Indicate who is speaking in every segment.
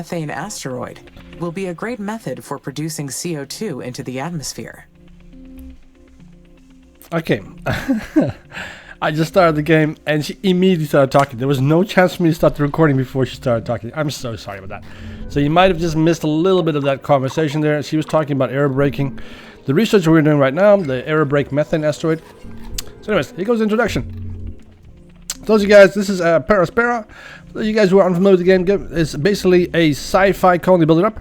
Speaker 1: methane asteroid will be a great method for producing CO2 into the atmosphere.
Speaker 2: Okay. I just started the game and she immediately started talking. There was no chance for me to start the recording before she started talking. I'm so sorry about that. So you might have just missed a little bit of that conversation there. She was talking about air braking. The research we're doing right now, the air brake methane asteroid. So anyways, here goes the introduction. Those of you guys, this is Aspera. For you guys who are unfamiliar with the game, it's basically a sci-fi colony builder up,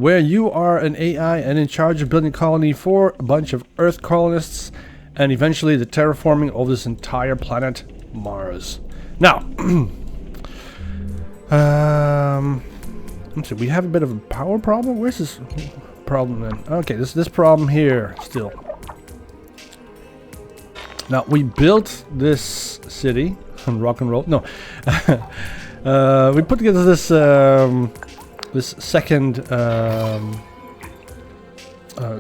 Speaker 2: where you are an AI and in charge of building a colony for a bunch of Earth colonists, and eventually the terraforming of this entire planet, Mars. Now, let's see, we have a bit of a power problem. Where's this problem then? Okay, this problem here still. Now, we built this city on rock and roll. No. We put together this this second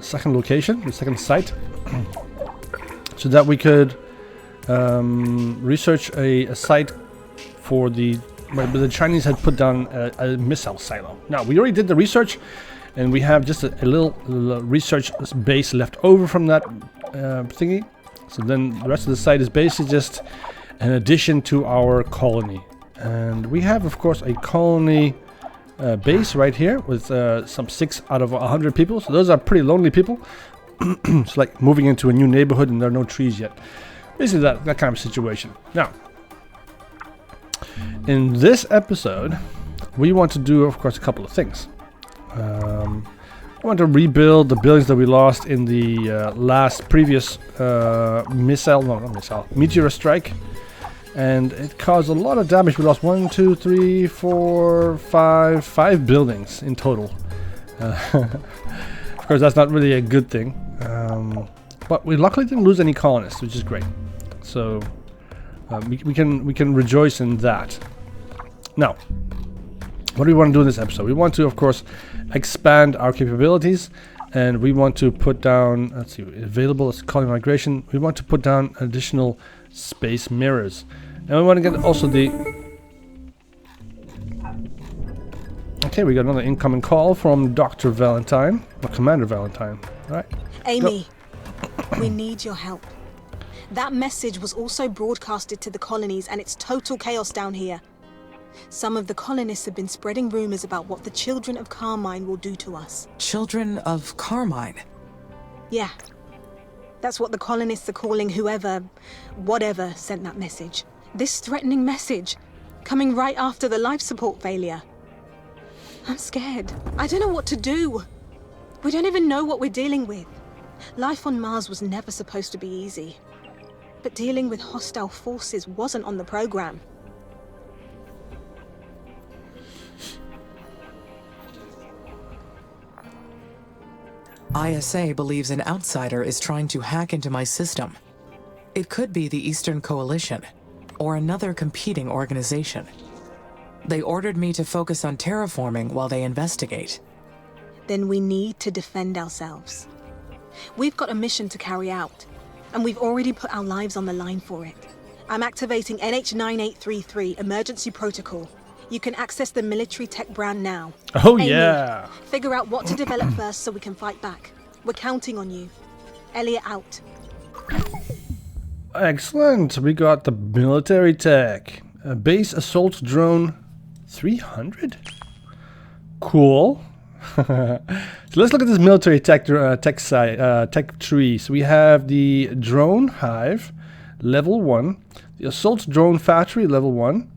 Speaker 2: second location, the second site, so that we could research a site for the Chinese had put down a missile silo. Now, we already did the research, and we have just a little research base left over from that thingy. So then the rest of the site is basically just an addition to our colony. And we have, of course, a colony base right here with some 6 out of 100 people. So those are pretty lonely people. It's like moving into a new neighborhood and there are no trees yet. Basically that kind of situation. Now, in this episode, we want to do, of course, a couple of things. I want to rebuild the buildings that we lost in the previous meteor strike. And it caused a lot of damage. We lost 5 buildings in total. Of course, that's not really a good thing. But we luckily didn't lose any colonists, which is great. So we can rejoice in that. Now, what do we want to do in this episode? We want to, of course, expand our capabilities, and we want to put down, let's see, available as colony migration. We want to put down additional space mirrors, and we want to get also the. Okay, we got another incoming call from Dr. Valentine, or Commander Valentine. All right,
Speaker 3: Amy, we need your help. That message was also broadcasted to the colonies, and it's total chaos down here. Some of the colonists have been spreading rumors about what the children of Carmine will do to us.
Speaker 1: Children of Carmine?
Speaker 3: Yeah. That's what the colonists are calling whatever sent that message. This threatening message, coming right after the life support failure. I'm scared. I don't know what to do. We don't even know what we're dealing with. Life on Mars was never supposed to be easy. But dealing with hostile forces wasn't on the program.
Speaker 1: ISA believes an outsider is trying to hack into my system. It could be the Eastern Coalition, or another competing organization. They ordered me to focus on terraforming while they investigate.
Speaker 3: Then we need to defend ourselves. We've got a mission to carry out, and we've already put our lives on the line for it. I'm activating NH9833 Emergency Protocol. You can access the military tech brand now.
Speaker 2: Oh,
Speaker 3: Amy,
Speaker 2: yeah.
Speaker 3: Figure out what to develop first so we can fight back. We're counting on you. Elliot out.
Speaker 2: Excellent. We got the military tech. A base assault drone 300? Cool. So let's look at this military tech tree. So we have the drone hive, level 1. The assault drone factory, level 1.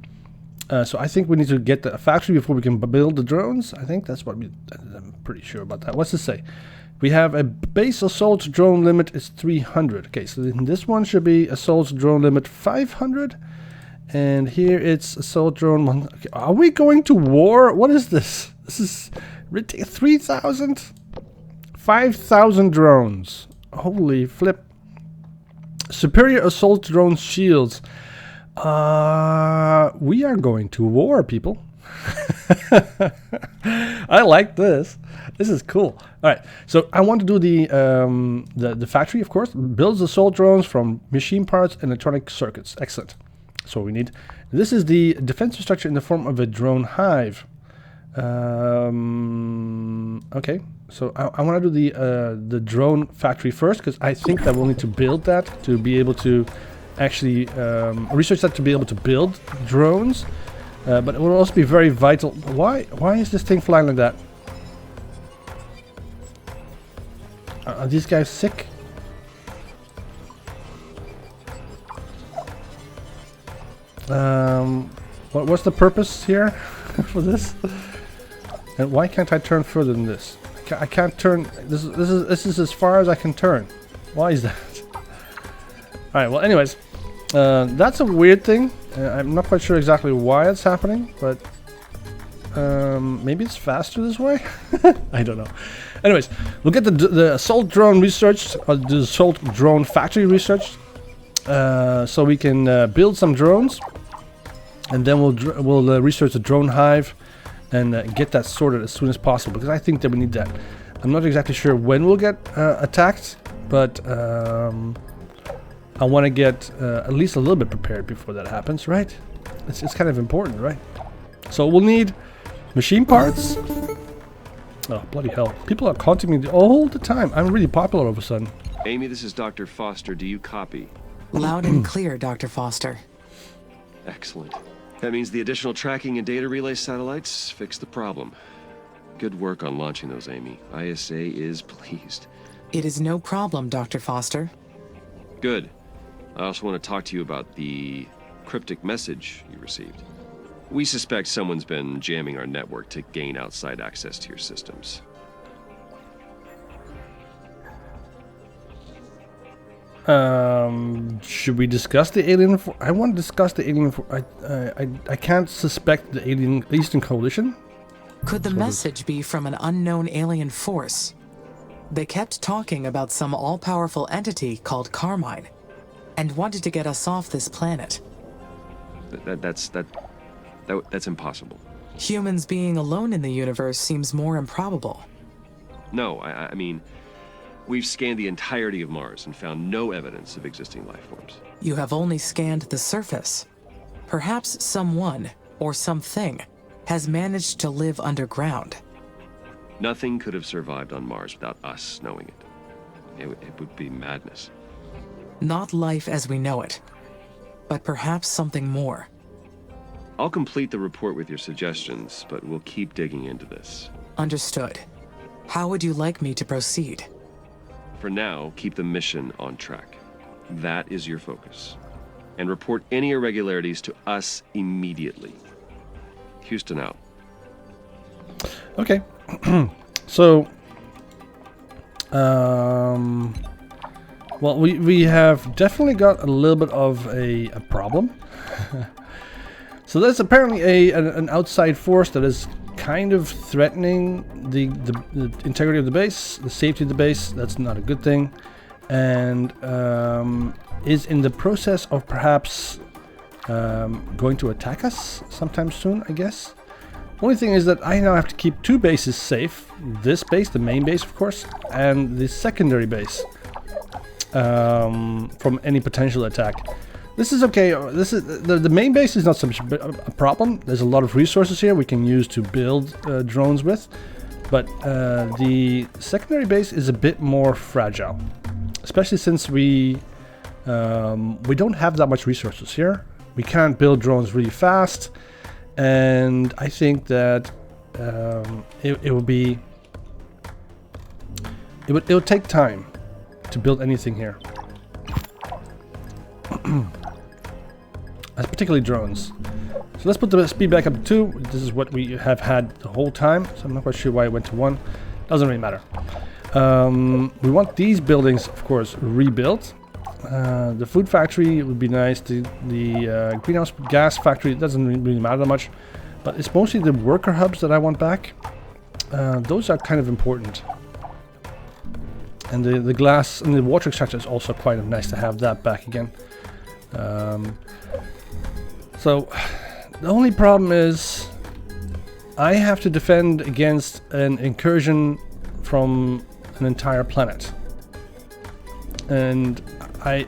Speaker 2: So I think we need to get the factory before we can build the drones. I think that's what I'm pretty sure about that. What's this say? We have a base assault drone limit is 300. Okay, so this one should be assault drone limit 500. And here it's assault drone 1. Okay, are we going to war? What is this? This is ridiculous. 3,000? 5,000 drones. Holy flip. Superior assault drone shields. We are going to war, people. I like this. This is cool. All right, so I want to do the factory, of course. Builds assault drones from machine parts and electronic circuits. Excellent. So we need. This is the defensive structure in the form of a drone hive. Okay, so I want to do the drone factory first, because I think that we'll need to build that to be able to actually research that to be able to build drones. But it will also be very vital. Why is this thing flying like that? Are these guys sick? What's the purpose here for this? And why can't I turn further than this? I can't turn. This is as far as I can turn. Why is that? All right. Well, anyways, that's a weird thing. I'm not quite sure exactly why it's happening, but maybe it's faster this way. I don't know. Anyways, we'll get the assault drone researched, or the assault drone factory researched, so we can build some drones, and then we'll research the drone hive and get that sorted as soon as possible, because I think that we need that. I'm not exactly sure when we'll get attacked, but I want to get at least a little bit prepared before that happens, right? It's kind of important, right? So we'll need machine parts. Oh, bloody hell. People are contacting me all the time. I'm really popular all of a sudden.
Speaker 4: Amy, this is Dr. Foster. Do you copy?
Speaker 1: Loud and clear, Dr. Foster.
Speaker 4: Excellent. That means the additional tracking and data relay satellites fixed the problem. Good work on launching those, Amy. ISA is pleased.
Speaker 1: It is no problem, Dr. Foster.
Speaker 4: Good. I also want to talk to you about the cryptic message you received. We suspect someone's been jamming our network to gain outside access to your systems.
Speaker 2: Should we discuss the alien? I want to discuss the alien. I can't suspect the alien Eastern Coalition.
Speaker 1: Could the message be from an unknown alien force? They kept talking about some all-powerful entity called Carmine, and wanted to get us off this planet.
Speaker 4: That's impossible.
Speaker 1: Humans being alone in the universe seems more improbable.
Speaker 4: No, I mean, we've scanned the entirety of Mars and found no evidence of existing life forms.
Speaker 1: You have only scanned the surface. Perhaps someone, or something, has managed to live underground.
Speaker 4: Nothing could have survived on Mars without us knowing it. It would be madness.
Speaker 1: Not life as we know it, but perhaps something more.
Speaker 4: I'll complete the report with your suggestions, but we'll keep digging into this.
Speaker 1: Understood. How would you like me to proceed?
Speaker 4: For now, keep the mission on track. That is your focus. And report any irregularities to us immediately. Houston out.
Speaker 2: Okay. So, well, we have definitely got a little bit of a problem. So there's apparently an outside force that is kind of threatening the integrity of the base, the safety of the base. That's not a good thing, and is in the process of perhaps going to attack us sometime soon, I guess. Only thing is that I now have to keep two bases safe. This base, the main base of course, and the secondary base from any potential attack. This is okay. This is the main base is not so much a problem. There's a lot of resources here we can use to build drones with, but the secondary base is a bit more fragile, especially since we don't have that much resources here. We can't build drones really fast, and I think that it will take time to build anything here. Particularly drones. So let's put the speed back up to 2. This is what we have had the whole time, so I'm not quite sure why it went to 1. Doesn't really matter. We want these buildings, of course, rebuilt. The food factory would be nice. The greenhouse gas factory doesn't really matter that much, but it's mostly the worker hubs that I want back. Those are kind of important. And the glass and the water extractor is also quite nice to have that back again. So the only problem is I have to defend against an incursion from an entire planet, and I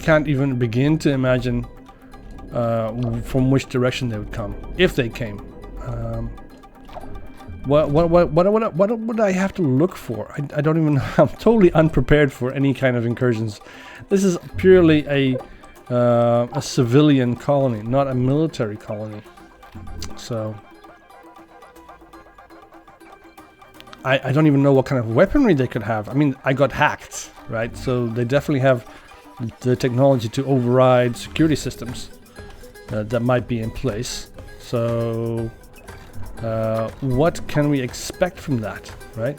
Speaker 2: can't even begin to imagine from which direction they would come, if they came. What would I have to look for? I don't even know. I'm totally unprepared for any kind of incursions. This is purely a civilian colony, not a military colony. So I don't even know what kind of weaponry they could have. I mean, I got hacked, right? So they definitely have the technology to override security systems that might be in place. So what can we expect from that, right?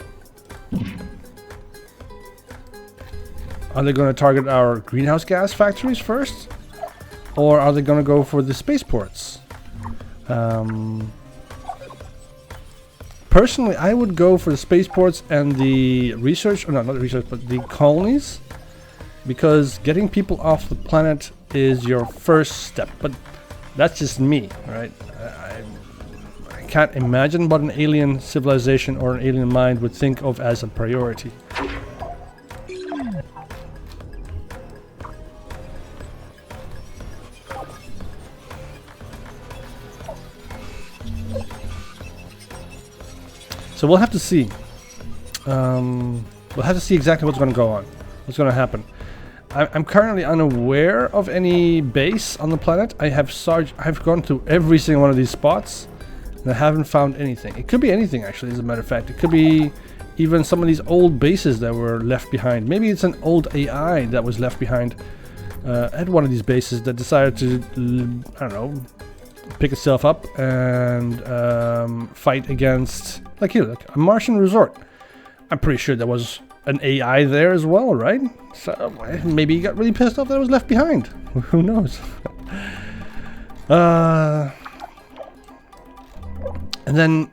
Speaker 2: Are they going to target our greenhouse gas factories first? Or are they going to go for the spaceports? Personally, I would go for the spaceports and the research, or no, not the research, but the colonies. Because getting people off the planet is your first step. But that's just me, right? I can't imagine what an alien civilization or an alien mind would think of as a priority. So we'll have to see. We'll have to see exactly what's going to go on. What's going to happen. I'm currently unaware of any base on the planet. I've gone to every single one of these spots and I haven't found anything. It could be anything, actually, as a matter of fact. It could be even some of these old bases that were left behind. Maybe it's an old AI that was left behind at one of these bases that decided to, I don't know, pick itself up and fight against, like here, like a Martian resort. I'm pretty sure there was an AI there as well, right? So maybe he got really pissed off that it was left behind. Who knows? And then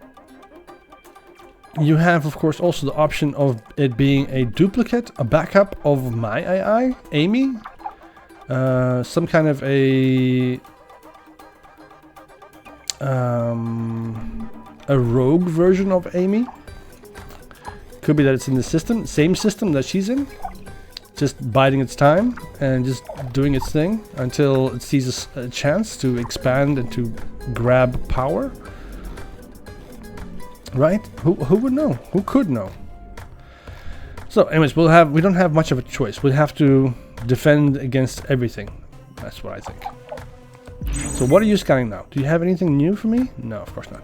Speaker 2: you have, of course, also the option of it being a duplicate, a backup of my AI, Amy. Some kind of a rogue version of Amy. Could be that it's in the system, same system that she's in, just biding its time and just doing its thing until it sees a chance to expand and to grab power. Right? Who would know? Who could know? So anyways, we don't have much of a choice. We have to defend against everything. That's what I think. So what are you scanning now? Do you have anything new for me? No, of course not.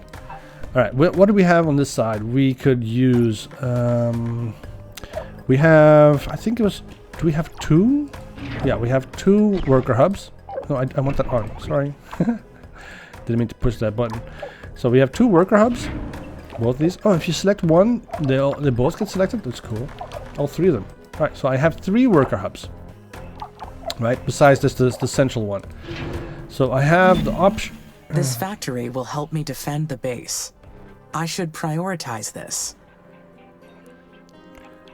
Speaker 2: Alright, what do we have on this side? We could use, we have, I think it was, do we have two? Yeah, we have two worker hubs. No, I want that on, sorry. Didn't mean to push that button. So we have two worker hubs, both these. Oh, if you select one, they both get selected, that's cool. All three of them. Alright, so I have three worker hubs. Right, besides this, the central one. So I have the option.
Speaker 1: This factory will help me defend the base. I should prioritize this.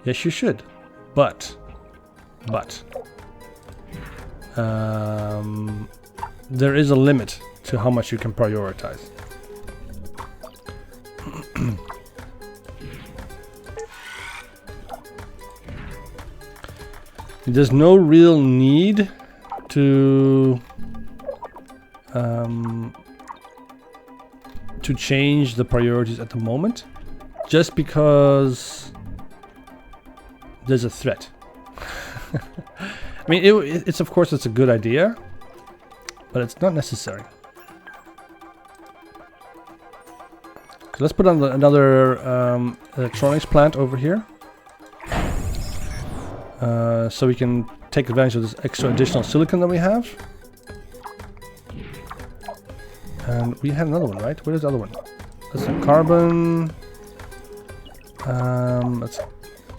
Speaker 2: Yes, you should. But there is a limit to how much you can prioritize. There's no real need to change the priorities at the moment, just because there's a threat. I mean, it's of course it's a good idea, but it's not necessary. So let's put on another electronics plant over here, so we can take advantage of this extra additional silicon that we have. And we had another one, right? Where's the other one? That's a carbon.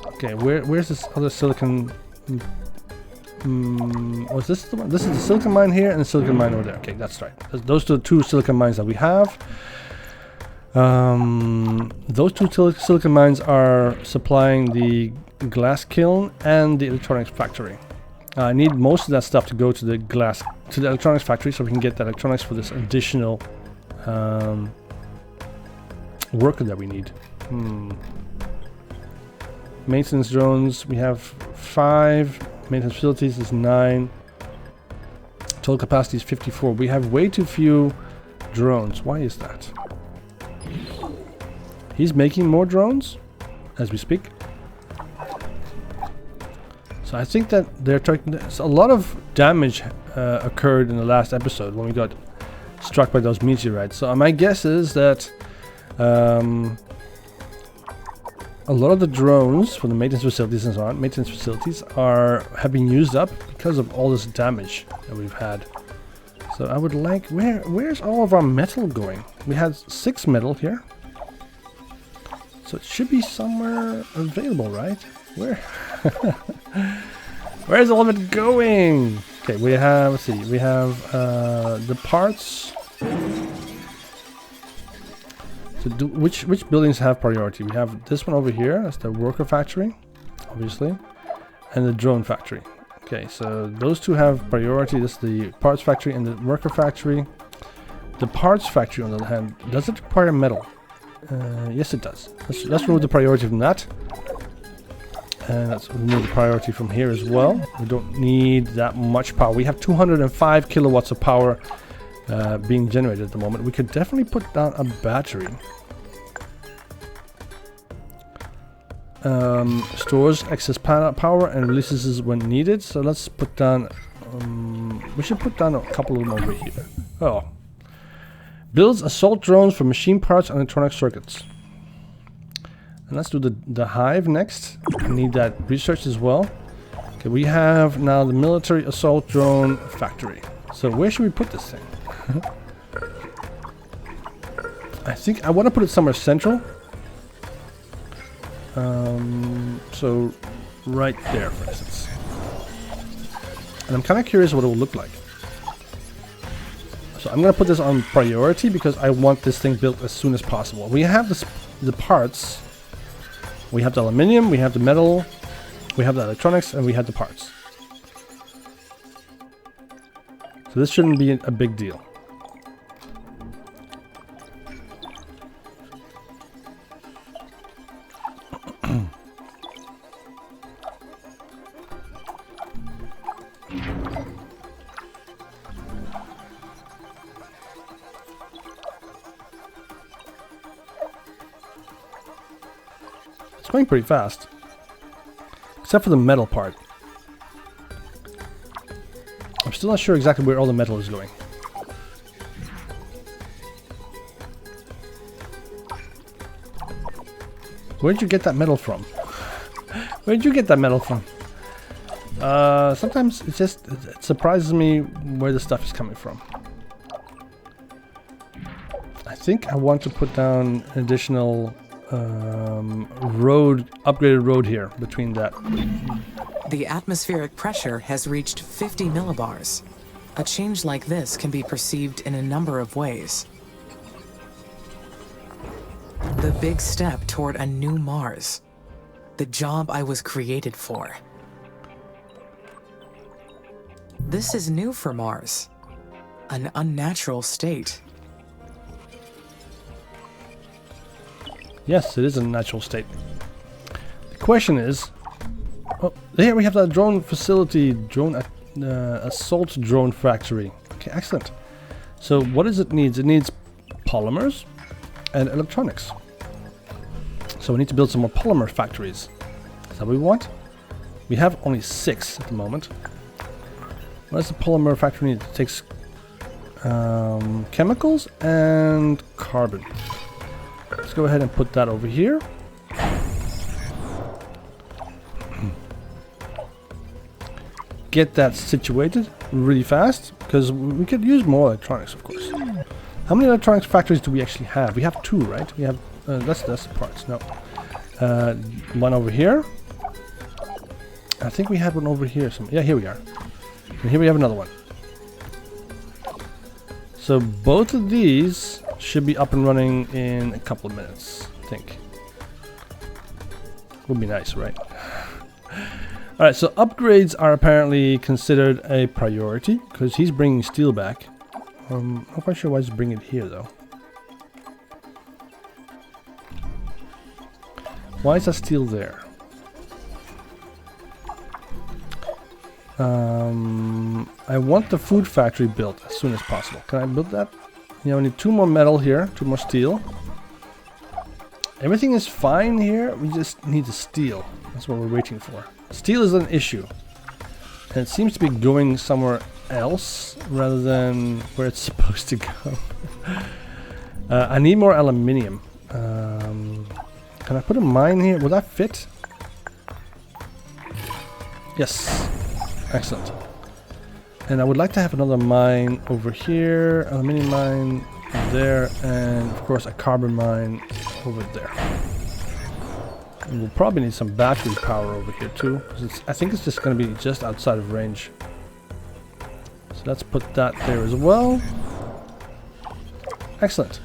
Speaker 2: Okay. Where's this other silicon? Was this the one? This is the silicon mine here and the silicon mine over there. Okay, that's right. Those are the two silicon mines that we have. Those two silicon mines are supplying the glass kiln and the electronics factory. I need most of that stuff to go to the electronics factory, so we can get the electronics for this additional worker that we need. Maintenance drones, we have 5. Maintenance facilities is 9. Total capacity is 54. We have way too few drones. Why is that? He's making more drones as we speak. So I think that they're talking. A lot of damage occurred in the last episode when we got struck by those meteorites. So my guess is that a lot of the drones from the maintenance facilities and so on, have been used up because of all this damage that we've had. So I would like, where's all of our metal going? We had 6 metal here. So it should be somewhere available, right? Where? Where's all of it going? Okay, we have, let's see, we have the parts. So which buildings have priority? We have this one over here, that's the worker factory, obviously, and the drone factory. Okay, so those two have priority. This is the parts factory and the worker factory. The parts factory, on the other hand, does it require metal? Yes, it does. Let's remove the priority from that. And let's remove the priority from here as well. We don't need that much power. We have 205 kilowatts of power being generated at the moment. We could definitely put down a battery. Stores excess power and releases it when needed. So let's put down... we should put down a couple of them over here. Oh. Builds assault drones for machine parts and electronic circuits. And let's do the hive next. I need that research as well. Okay, we have now the military assault drone factory. So where should we put this thing? I think I want to put it somewhere central. So right there, for instance. And I'm kind of curious what it will look like. So I'm going to put this on priority because I want this thing built as soon as possible. We have the parts. We have the aluminium, we have the metal, we have the electronics, and we have the parts. So this shouldn't be a big deal. It's going pretty fast. Except for the metal part. I'm still not sure exactly where all the metal is going. Where'd you get that metal from? Where'd you get that metal from? Sometimes it surprises me where the stuff is coming from. I think I want to put down an additional upgraded road here between that.
Speaker 1: The atmospheric pressure has reached 50 millibars. A change like this can be perceived in a number of ways. The big step toward a new Mars. The job I was created for. This is new for Mars. An unnatural state.
Speaker 2: Yes, it is a natural state. The question is... Oh, here we have that drone facility, assault drone factory. Okay, excellent. So what does it need? It needs polymers and electronics. So we need to build some more polymer factories. Is that what we want? We have only 6 at the moment. What does the polymer factory need? It takes chemicals and carbon. Let's go ahead and put that over here. Get that situated really fast, because we could use more electronics, of course. How many electronics factories do we actually have? We have 2, right? We have that's the parts. No, one over here. I think we had one over here. Yeah, here we are. And here we have another one. So both of these should be up and running in a couple of minutes, I think. Would be nice, right? Alright, so upgrades are apparently considered a priority, because he's bringing steel back. I'm not quite sure why he's bringing it here, though. Why is that steel there? I want the food factory built as soon as possible. Can I build that? Yeah, we need 2 more metal here, 2 more steel. Everything is fine here. We just need the steel. That's what we're waiting for. Steel is an issue. And it seems to be going somewhere else rather than where it's supposed to go. I need more aluminium. Can I put a mine here? Will that fit? Yes. Excellent. And I would like to have another mine over here. Aluminium mine there. And of course a carbon mine over there. And we'll probably need some battery power over here too. 'Cause I think it's just going to be just outside of range. So let's put that there as well. Excellent.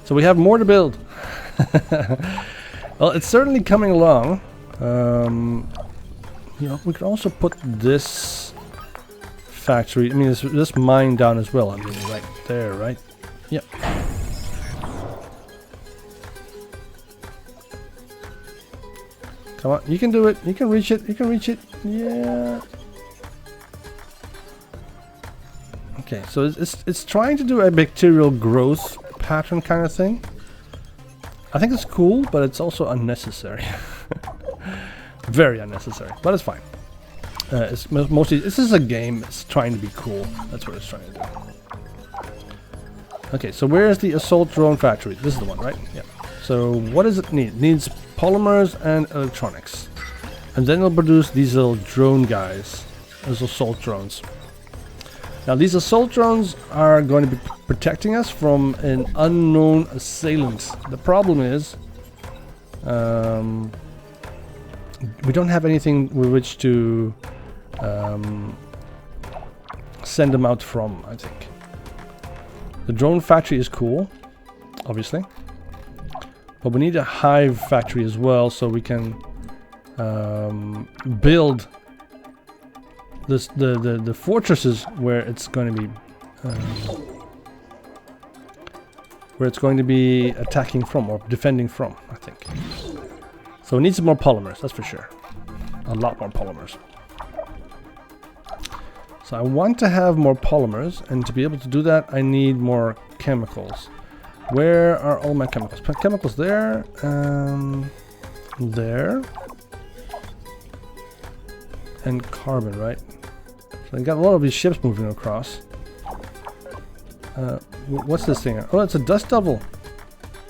Speaker 2: So we have more to build. Well, it's certainly coming along. You know, we could also put this factory, I mean this mine down as well. I mean right there, right? Yep. Come on, you can do it. You can reach it. You can reach it. Yeah. Okay, so it's trying to do a bacterial growth pattern kind of thing. I think it's cool, but it's also unnecessary. Very unnecessary, but it's fine. It's mostly, this is a game. It's trying to be cool. That's what it's trying to do. Okay, so where is the assault drone factory? This is the one, right? Yeah. So what does it need? It needs polymers and electronics. And then it'll produce these little drone guys as assault drones. Now these assault drones are going to be protecting us from an unknown assailant. The problem is we don't have anything with which to send them out from, I think. The drone factory is cool, obviously. But we need a hive factory as well so we can build this, the fortresses where it's going to be attacking from or defending from, I think. So it needs some more polymers, that's for sure. A lot more polymers. So I want to have more polymers, and to be able to do that I need more chemicals. Where are all my chemicals? Chemicals there, there. And carbon, right? So I got a lot of these ships moving across. What's this thing? Oh, it's a dust devil.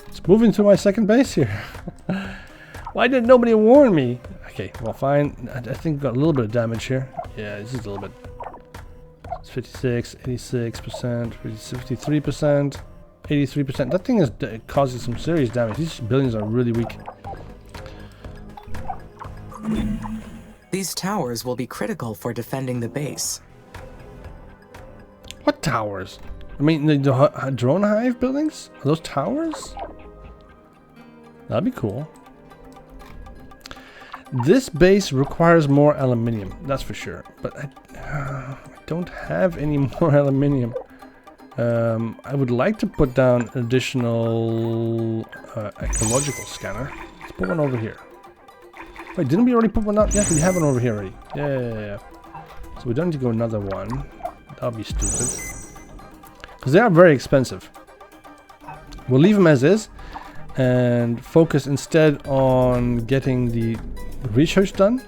Speaker 2: It's moving to my second base here. Why did nobody warn me? Okay, well fine. I think got a little bit of damage here. Yeah, this is a little bit. It's 56, 86%, 53%, 83%. That thing is causing some serious damage. These buildings are really weak.
Speaker 1: These towers will be critical for defending the base.
Speaker 2: What towers? I mean, the drone hive buildings? Are those towers? That'd be cool. This base requires more aluminium, that's for sure. But I don't have any more aluminium. I would like to put down an additional ecological scanner. Let's put one over here. Wait, didn't we already put one out? Yes, we have one over here already. Yeah. So we don't need to go another one. That would be stupid. Because they are very expensive. We'll leave them as is. And focus instead on getting the research done.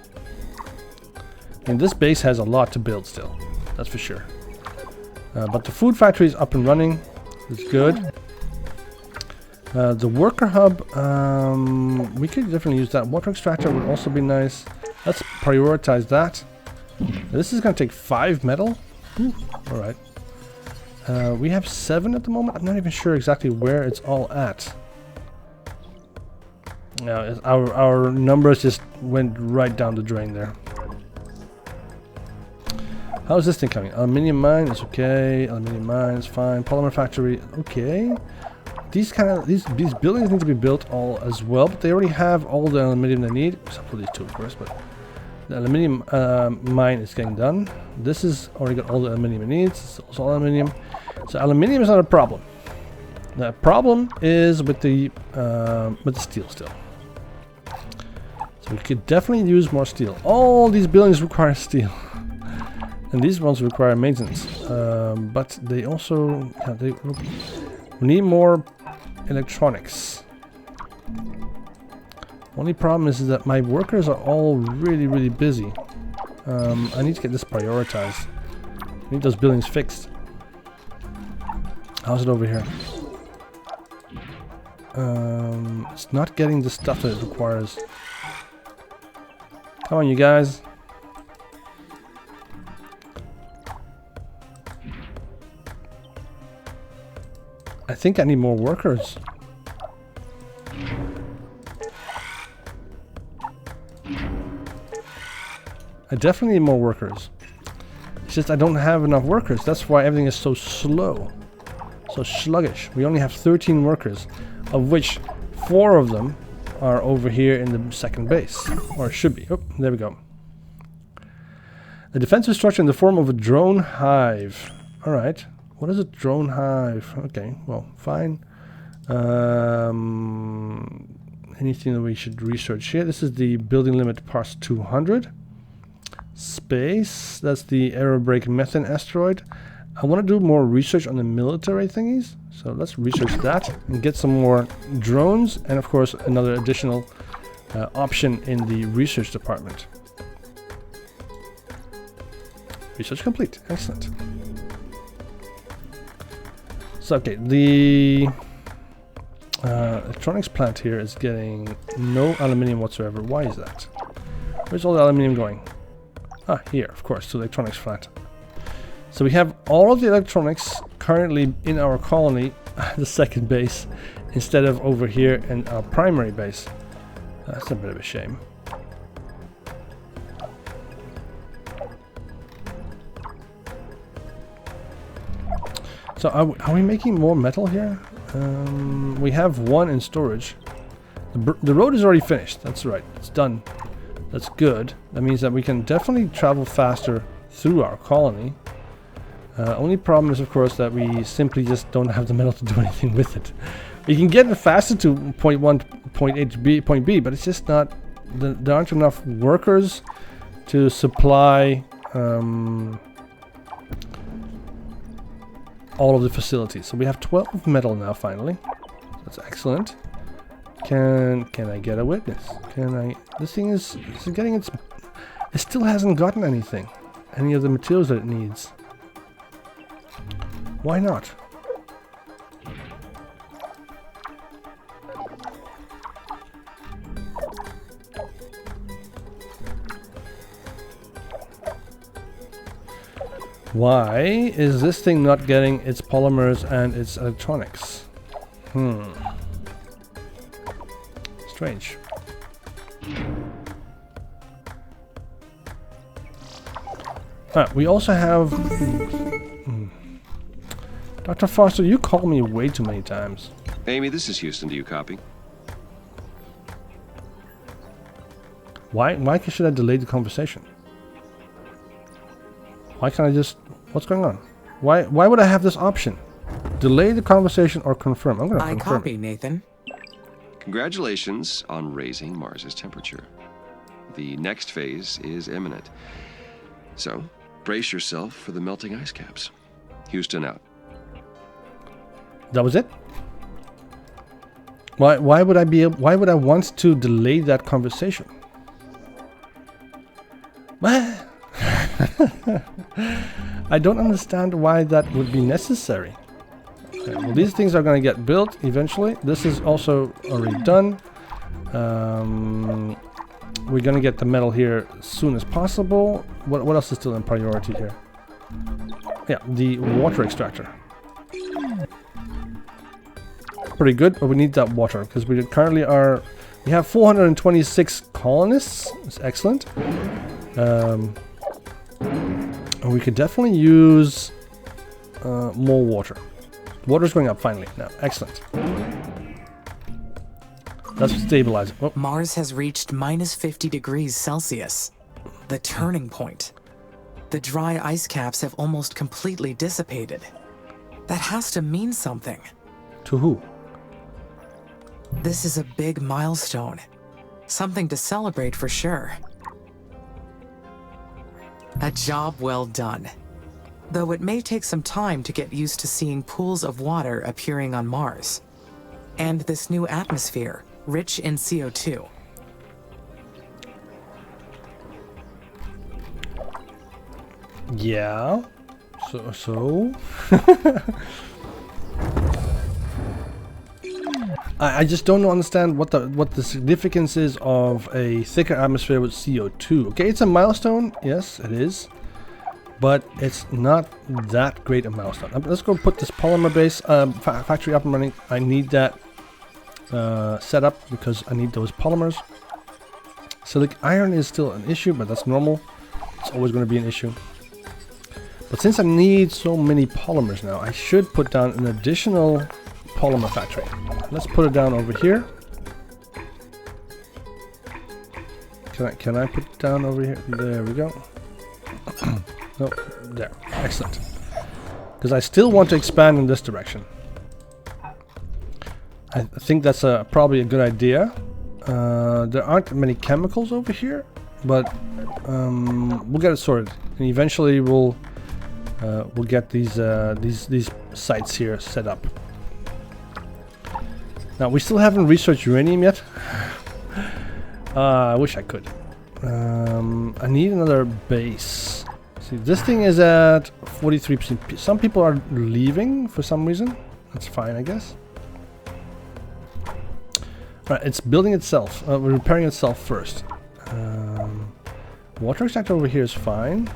Speaker 2: And this base has a lot to build still. That's for sure. But the food factory is up and running. It's good. The worker hub, we could definitely use that. Water extractor would also be nice. Let's prioritize that. This is going to take 5 metal. Alright. We have 7 at the moment. I'm not even sure exactly where it's all at. Yeah, our numbers just went right down the drain there. How's this thing coming? Aluminium mine is okay. Aluminium mine is fine. Polymer factory, okay. These buildings need to be built all as well, but they already have all the aluminium they need, except for these two, of course. But the aluminium mine is getting done. This is already got all the aluminium it needs. It's also aluminium. So aluminium is not a problem. The problem is with the steel still. So we could definitely use more steel. All these buildings require steel. And these ones require maintenance. But they also... we need more electronics. Only problem is that my workers are all really busy. I need to get this prioritized. I need those buildings fixed. How's it over here? It's not getting the stuff that it requires. Come on, you guys. I think I need more workers. I definitely need more workers. It's just I don't have enough workers. That's why everything is so slow. So sluggish. We only have 13 workers, of which 4 of them are over here in the second base. Or should be. Oh, there we go. A defensive structure in the form of a drone hive. Alright. What is a drone hive? Okay, well, fine. Anything that we should research here? This is the building limit parts 200. Space. That's the aerobrake methane asteroid. I want to do more research on the military thingies. So let's research that and get some more drones. And of course, another additional option in the research department. Research complete. Excellent. So, okay, the electronics plant here is getting no aluminium whatsoever. Why is that? Where's all the aluminium going? Ah, here, of course, to the electronics plant. So we have all of the electronics currently in our colony, the second base, instead of over here in our primary base. That's a bit of a shame. So are we making more metal here? We have 1 in storage. The road is already finished. That's right. It's done. That's good. That means that we can definitely travel faster through our colony. Only problem is, of course, that we simply just don't have the metal to do anything with it. We can get it faster to point 1, point B, but it's just not... There aren't enough workers to supply... all of the facilities. So we have 12 metal now finally. That's excellent. Can I get a witness? Can I... This thing is getting its... It still hasn't gotten anything. Any of the materials that it needs. Why not? Why is this thing not getting its polymers and its electronics? Strange. We also have... Dr. Foster, you called me way too many times.
Speaker 4: Amy, this is Houston. Do you copy?
Speaker 2: Why should I delay the conversation? Why can't I just... What's going on? Why would I have this option? Delay the conversation or confirm? I'm going to confirm.
Speaker 1: I copy, Nathan.
Speaker 4: Congratulations on raising Mars's temperature. The next phase is imminent. So, brace yourself for the melting ice caps. Houston out.
Speaker 2: That was it? Why would I be able, why would I want to delay that conversation? What? I don't understand why that would be necessary. Okay, well, these things are going to get built eventually. This is also already done. We're going to get the metal here as soon as possible. What else is still in priority here? Yeah, the water extractor. Pretty good, but we need that water because we currently are... We have 426 colonists. It's excellent. And we could definitely use more water. Water's going up finally now. Excellent. That's stabilizing. Oh.
Speaker 1: Mars has reached minus 50 degrees Celsius. The turning point. The dry ice caps have almost completely dissipated. That has to mean something.
Speaker 2: To who?
Speaker 1: This is a big milestone. Something to celebrate for sure. A job well done. Though it may take some time to get used to seeing pools of water appearing on Mars. And this new atmosphere, rich in CO2.
Speaker 2: Yeah. So. I just don't understand what the significance is of a thicker atmosphere with CO2. Okay, it's a milestone. Yes, it is. But it's not that great a milestone. Let's go put this polymer base factory up and running. I need that set up because I need those polymers. Silic iron is still an issue, but that's normal. It's always going to be an issue. But since I need so many polymers now, I should put down an additional polymer factory. Let's put it down over here. Can I put it down over here? There we go. No, there. Excellent. Because I still want to expand in this direction. I think that's probably a good idea. There aren't many chemicals over here, but we'll get it sorted, and eventually we'll get these sites here set up. Now we still haven't researched uranium yet. I wish I could. I need another base. See, this thing is at 43%. Some people are leaving for some reason. That's fine, I guess. Right, it's building itself, repairing itself first. Water extractor over here is fine.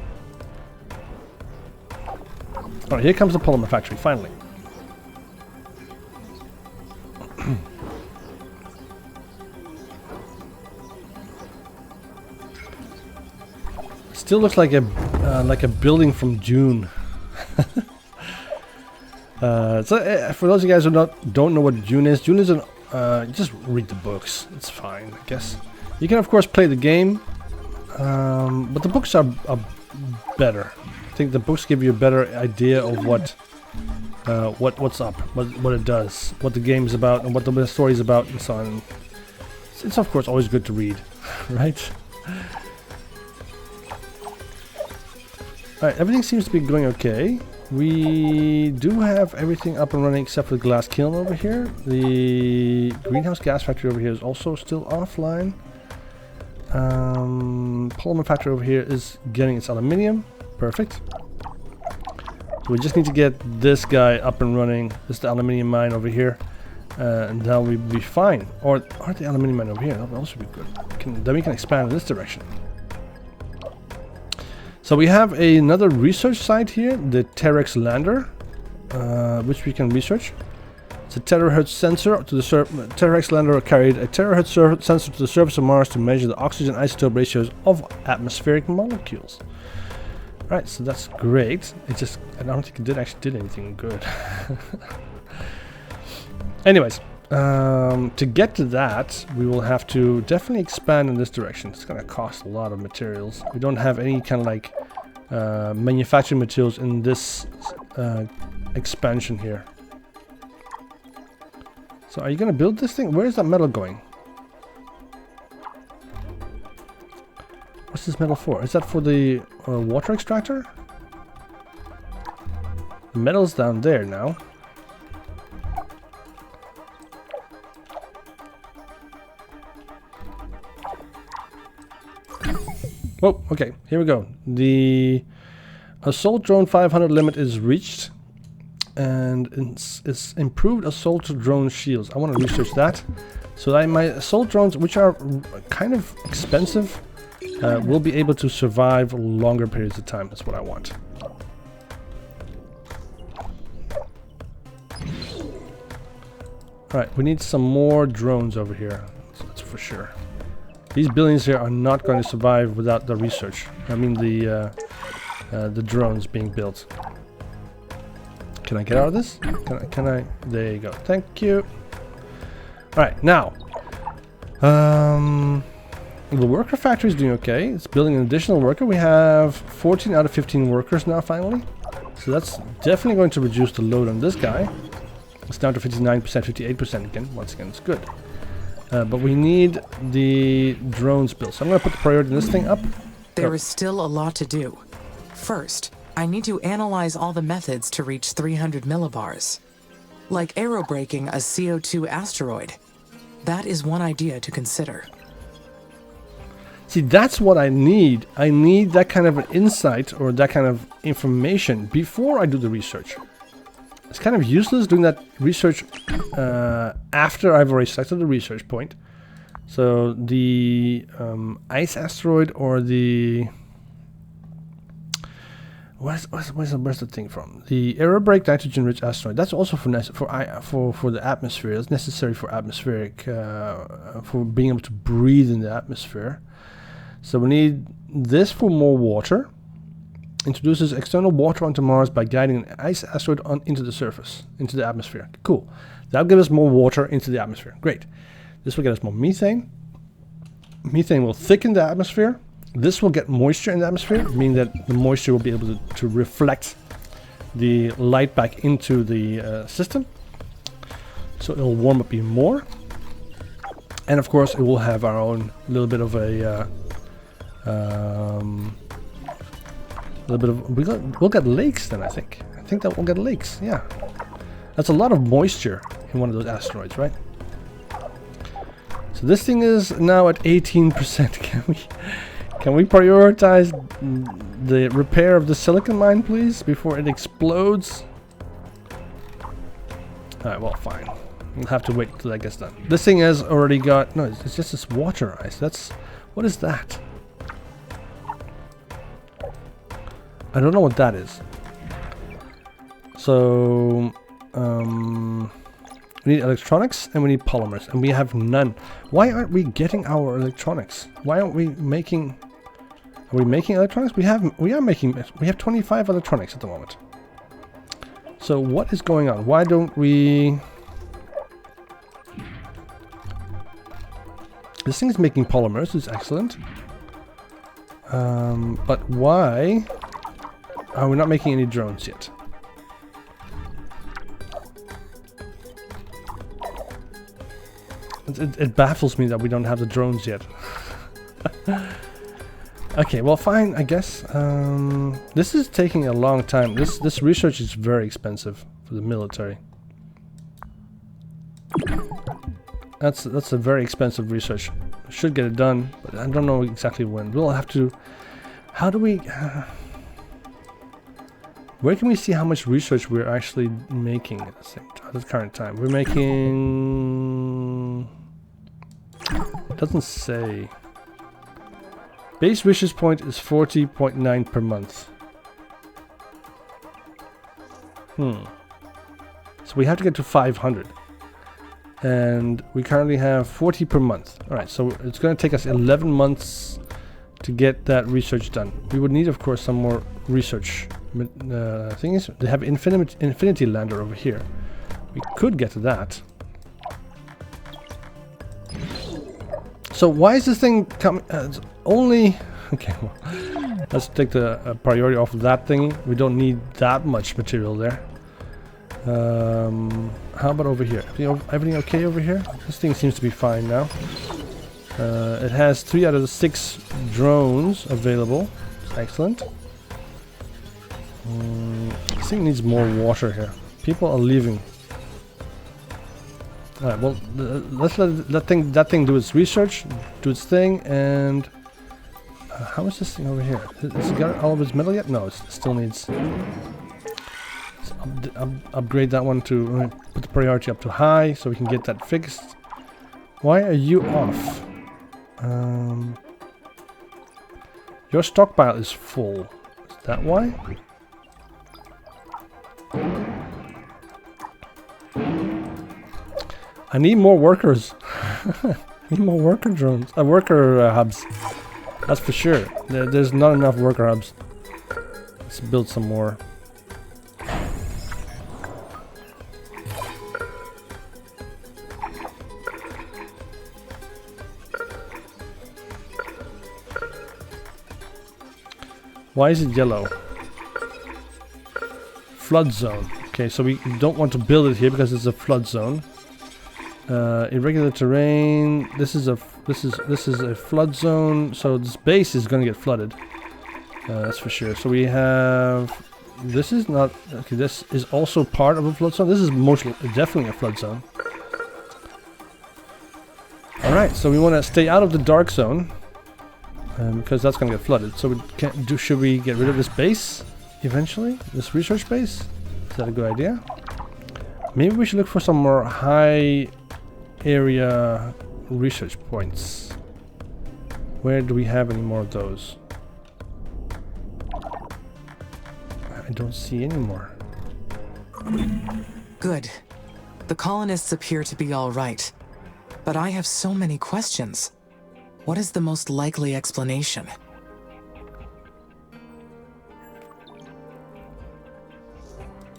Speaker 2: Alright, here comes the polymer factory, finally. Still looks like a building from June. So for those of you guys who don't know what June is an just read the books. It's fine, I guess. You can of course play the game, but the books are better. I think the books give you a better idea of what's up, what it does, what the game is about, and what the story is about, and so on. It's of course always good to read, right? Alright, everything seems to be going okay. We do have everything up and running except for the glass kiln over here. The greenhouse gas factory over here is also still offline. Polymer factory over here is getting its aluminium. Perfect. So we just need to get this guy up and running. This is the aluminium mine over here. And then we'll be fine. Or the aluminium mine over here. That would also be good. Then we can expand in this direction. So we have another research site here, the Terex lander, which we can research. It's a terahertz sensor to the Terex lander carried a terahertz sensor to the surface of Mars to measure the oxygen isotope ratios of atmospheric molecules. Right, so that's great. I don't think it actually did anything good. Anyways, to get to that, we will have to definitely expand in this direction. It's going to cost a lot of materials. We don't have any kind of like manufacturing materials in this expansion here. So are you going to build this thing? Where is that metal going? What's this metal for? Is that for the water extractor? The metal's down there now. Oh, okay, here we go. The assault drone 500 limit is reached, and it's improved assault drone shields. I want to research that, so that my assault drones, which are kind of expensive, will be able to survive longer periods of time. That's what I want. Alright, we need some more drones over here. That's for sure. These buildings here are not going to survive without the research. I mean the drones being built. Can I get out of this? Can I? There you go. Thank you. Alright, now. The worker factory is doing okay. It's building an additional worker. We have 14 out of 15 workers now finally. So that's definitely going to reduce the load on this guy. It's down to 59%, 58% again. Once again, it's good. But we need the drones built. So I'm going to put the priority on this thing up.
Speaker 1: There is still a lot to do. First, I need to analyze all the methods to reach 300 millibars. Like aerobraking a CO2 asteroid. That is one idea to consider.
Speaker 2: See, that's what I need. I need that kind of an insight or that kind of information before I do the research. It's kind of useless doing that research after I've already selected the research point. So the ice asteroid or the... Where's the thing from? The aerobrake nitrogen-rich asteroid. That's also for the atmosphere. That's necessary for atmospheric, for being able to breathe in the atmosphere. So we need this for more water. Introduces external water onto Mars by guiding an ice asteroid into the surface, into the atmosphere. Cool. That'll give us more water into the atmosphere. Great. This will get us more methane. Methane will thicken the atmosphere. This will get moisture in the atmosphere, meaning that the moisture will be able to reflect the light back into the system. So it'll warm up even more. And of course, it will have our own little bit of a... we'll get lakes then, I think. I think that we'll get lakes, yeah. That's a lot of moisture in one of those asteroids, right? So this thing is now at 18%. Can we prioritize the repair of the silicon mine, please, before it explodes? Alright, well, fine. We'll have to wait until that gets done. This thing has already got... No, it's just this water ice. That's... What is that? I don't know what that is. So... we need electronics and we need polymers. And we have none. Why aren't we getting our electronics? Why aren't we making... Are we making electronics? We are making... We have 25 electronics at the moment. So what is going on? Why don't we... This thing is making polymers. It's excellent. But why are we not making any drones yet? It baffles me that we don't have the drones yet. Okay, well, fine, I guess. This is taking a long time. This research is very expensive for the military. That's a very expensive research. Should get it done, but I don't know exactly when. We'll have to... How do we... where can we see how much research we're actually making at the current time? We're making... It doesn't say. Base research point is 40.9 per month. So we have to get to 500. And we currently have 40 per month. Alright, so it's going to take us 11 months to get that research done. We would need, of course, some more research. Thing is, they have Infinity Lander over here. We could get to that. So why is this thing coming? It's only... Okay, well, let's take the priority off of that thing. We don't need that much material there. How about over here? Everything okay over here? This thing seems to be fine now. It has 3 out of the 6 drones available. Excellent. This thing needs more water here. People are leaving. Alright, well, let's let that thing do its research, do its thing, and... how is this thing over here? Has it got all of its metal yet? No, it still needs... upgrade that one to... put the priority up to high, so we can get that fixed. Why are you off? Your stockpile is full. Is that why? I need more workers. I need more worker drones. Worker hubs. That's for sure. There's not enough worker hubs. Let's build some more. Why is it yellow? Flood zone. Okay, so we don't want to build it here because it's a flood zone. Irregular terrain. This is a flood zone, so this base is going to get flooded. That's for sure. So we have... This is not... Okay, this is also part of a flood zone. This is definitely a flood zone. Alright, so we want to stay out of the dark zone. because that's gonna get flooded. So should we get rid of this base eventually? This research base? Is that a good idea? Maybe we should look for some more high area research points. Where do we have any more of those? I don't see any more.
Speaker 1: Good. The colonists appear to be all right. But I have so many questions. What is the most likely explanation?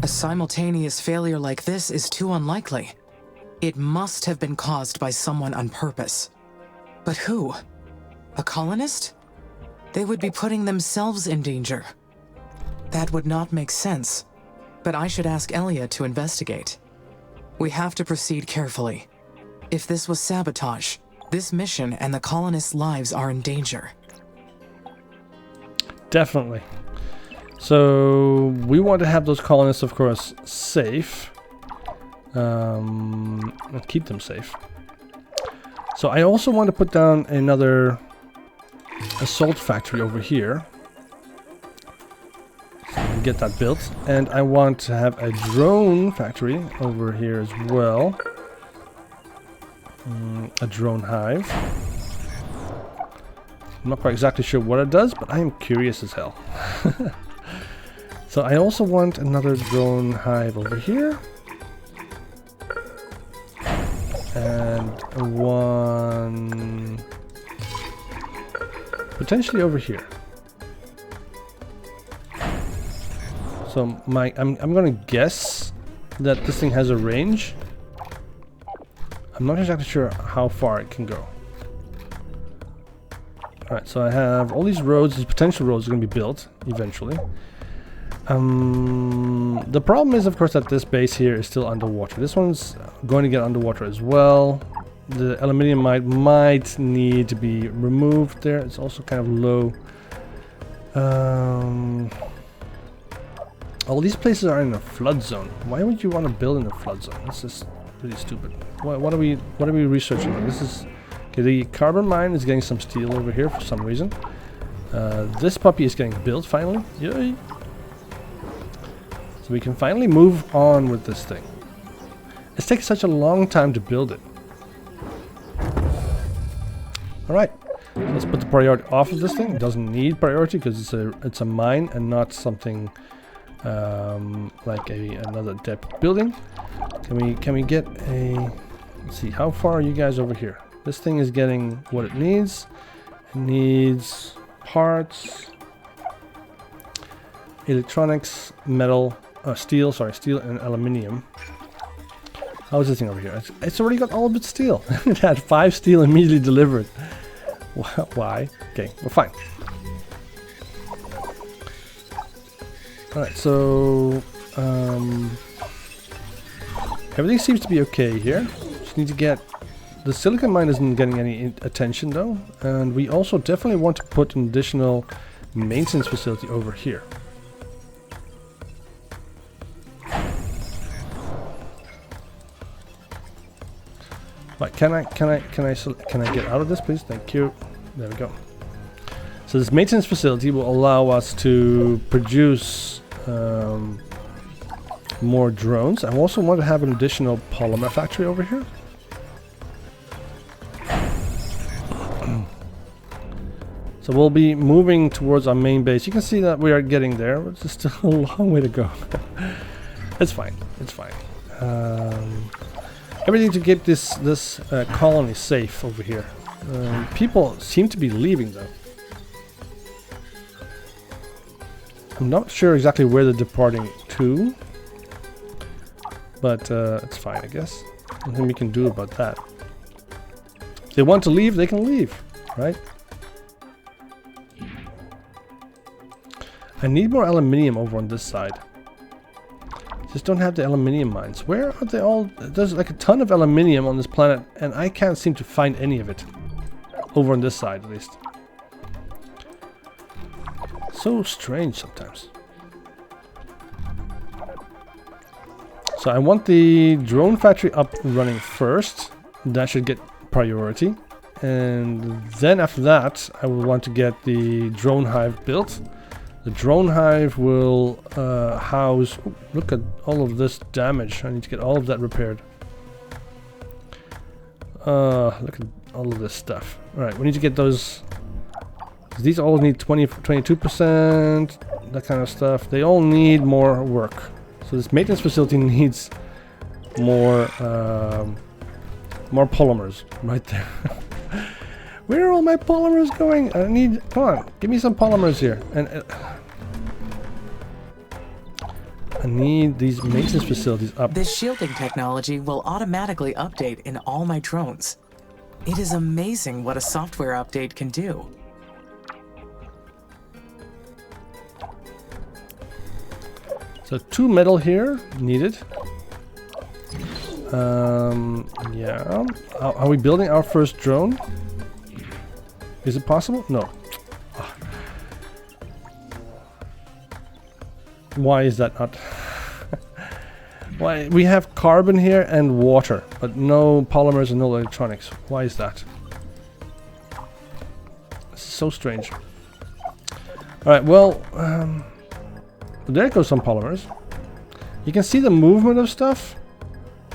Speaker 1: A simultaneous failure like this is too unlikely. It must have been caused by someone on purpose. But who? A colonist? They would be putting themselves in danger. That would not make sense. But I should ask Elia to investigate. We have to proceed carefully. If this was sabotage, this mission and the colonists' lives are in danger.
Speaker 2: Definitely. So we want to have those colonists, of course, safe. Let's keep them safe. So I also want to put down another assault factory over here. So we get that built. And I want to have a drone factory over here as well. A drone hive. I'm not quite exactly sure what it does, but I am curious as hell. So I also want another drone hive over here. And one potentially over here. So I'm gonna guess that this thing has a range. I'm not exactly sure how far it can go. Alright, so I have all these roads, these potential roads are gonna be built eventually. The problem is, of course, that this base here is still underwater. This one's going to get underwater as well. The aluminium might need to be removed there. It's also kind of low. All these places are in a flood zone. Why would you want to build in a flood zone? This is really stupid. What are we researching here? This is okay. The carbon mine is getting some steel over here for some reason. This puppy is getting built finally. Yay! So we can finally move on with this thing. It's taken such a long time to build it. Alright, let's put the priority off of this thing. It doesn't need priority because it's a mine and not something like another depth building. Can we get a... Let's see, how far are you guys over here? This thing is getting what it needs. It needs parts, electronics, metal, steel and aluminium. How is this thing over here? It's already got all of its steel. It had 5 steel immediately delivered. Why? Okay, well, fine. Alright, so everything seems to be okay here. Just need to get... The silicon mine isn't getting any attention though, and we also definitely want to put an additional maintenance facility over here. Right, can I get out of this, please? Thank you. There we go. So this maintenance facility will allow us to produce more drones. I also want to have an additional polymer factory over here. So we'll be moving towards our main base. You can see that we are getting there, but it's still a long way to go. It's fine. It's fine. Everything to keep this colony safe over here. People seem to be leaving though. I'm not sure exactly where they're departing to, but it's fine, I guess. Nothing we can do about that. If they want to leave, they can leave, right? I need more aluminium over on this side. Just don't have the aluminium mines. Where are they all? There's like a ton of aluminium on this planet, and I can't seem to find any of it. Over on this side, at least. So strange sometimes. So I want the drone factory up and running first. That should get priority. And then after that, I will want to get the drone hive built. The drone hive will house... Ooh, look at all of this damage. I need to get all of that repaired. Look at all of this stuff. Alright, we need to get those... These all need 22%, that kind of stuff. They all need more work. So this maintenance facility needs more polymers right there. Where are all my polymers going? I need... Come on, give me some polymers here. And I need these maintenance facilities up.
Speaker 1: This shielding technology will automatically update in all my drones. It is amazing what a software update can do.
Speaker 2: So 2 metal here needed. Yeah. Are we building our first drone? Is it possible? No. Ah. Why is that not? Why we have carbon here and water, but no polymers and no electronics. Why is that? This is so strange. All right. Well. There goes some polymers. You can see the movement of stuff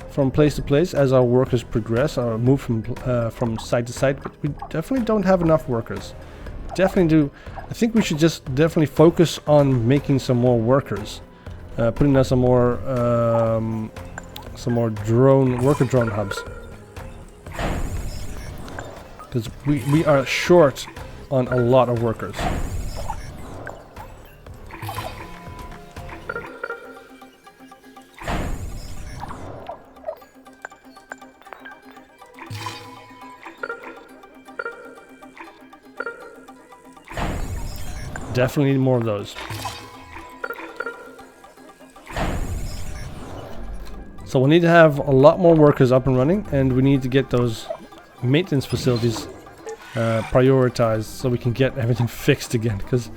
Speaker 2: from place to place as our workers progress or move from site to site, but we definitely don't have enough workers. Definitely do. I think we should just definitely focus on making some more workers, putting out some more worker drone hubs, because we are short on a lot of workers. Definitely need more of those. So we need to have a lot more workers up and running, and we need to get those maintenance facilities prioritized so we can get everything fixed again, because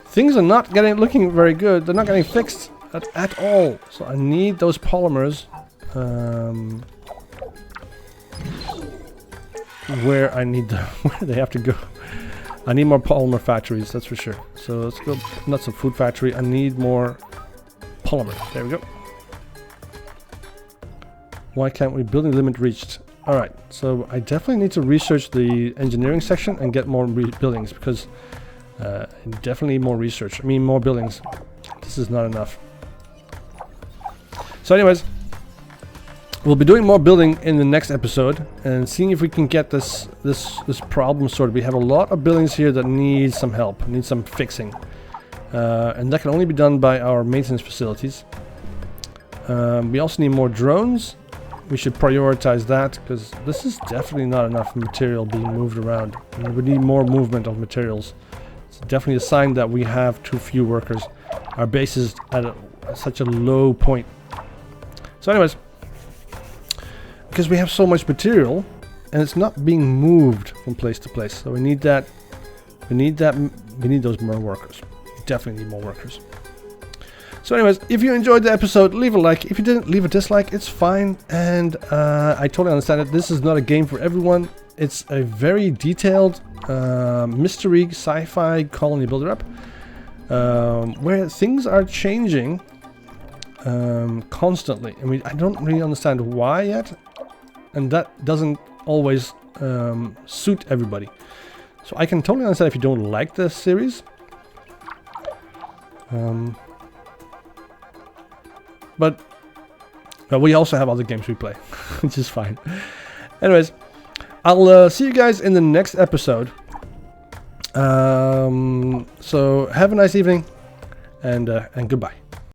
Speaker 2: things are not looking very good. They're not getting fixed at all. So I need those polymers where I need them, where they have to go. I need more polymer factories, that's for sure. So let's go, not some food factory. I need more polymer. There we go. Why can't we? Building limit reached. All right, so I definitely need to research the engineering section and get more buildings, because definitely more research. I mean, more buildings. This is not enough. So anyways, we'll be doing more building in the next episode and seeing if we can get this problem sorted. We have a lot of buildings here that need some help, need some fixing, and that can only be done by our maintenance facilities. We also need more drones. We should prioritize that, because this is definitely not enough material being moved around. We need more movement of materials. It's definitely a sign that we have too few workers. Our base is at such a low point. So anyways, because we have so much material and it's not being moved from place to place, so we need that. We need those more workers. We definitely need more workers. So anyways, if you enjoyed the episode, leave a like. If you didn't, leave a dislike. It's fine. And I totally understand it. This is not a game for everyone. It's a very detailed mystery sci-fi colony builder up, where things are changing constantly. I mean, I don't really understand why yet, and that doesn't always suit everybody. So I can totally understand if you don't like this series. But we also have other games we play, which is fine. Anyways, I'll see you guys in the next episode. So have a nice evening, and goodbye.